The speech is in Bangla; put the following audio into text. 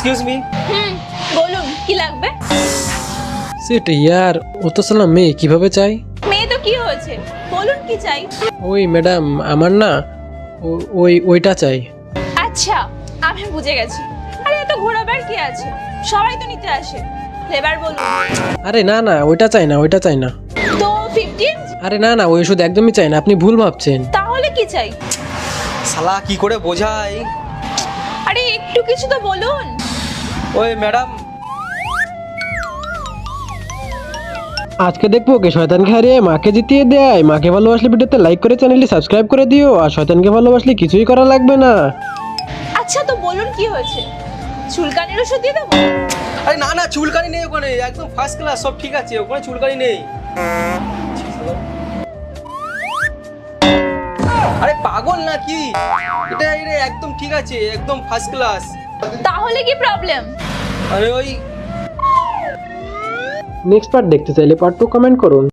Excuse me. বলুন কি লাগবে? সেট ইয়ার ও তো সালা মেয়ে কিভাবে চাই? মেয়ে তো কি হয়েছে, বলুন কি চাই। ওই ম্যাডাম আমার না ওইটা চাই। আচ্ছা আমি বুঝে গেছি। আরে এত ঘোরাবার কি আছে, সবাই তো নিতে আসে। ফ্লেভার বলুন। আরে না না ওইটা চাই না, ওইটা চাই না। তো 15? আরে না না ওই ওষুধ একদমই চাই না, আপনি ভুল ভাবছেন। তাহলে কি চাই? শালা কি করে বোঝাই? আরে একটু কিছু তো বলুন। ওই ম্যাডাম, আজকে দেখবো কে শয়তানকে হারিয়ে মাকে জিতিয়ে দেয়। মাকে ভালোবাসলে ভিডিওতে লাইক করে চ্যানেলটি সাবস্ক্রাইব করে দিও, আর শয়তানকে ভালোবাসলে কিছুই করা লাগবে না। আচ্ছা তো বলুন কি হয়েছে, চুলকানির ওষুধ দিয়ে দেবো? আরে না না চুলকানি নেই ওখানে, একদম ফার্স্ট ক্লাস, সব ঠিক আছে, ওখানে চুলকানি নেই। আরে পাগল নাকি? এটা এটা একদম ঠিক আছে, একদম ফার্স্ট ক্লাস। তাহলে কি প্রবলেম? আরে ওই নেক্সট পার্ট দেখতে চাইলে পার্ট 2 কমেন্ট করুন।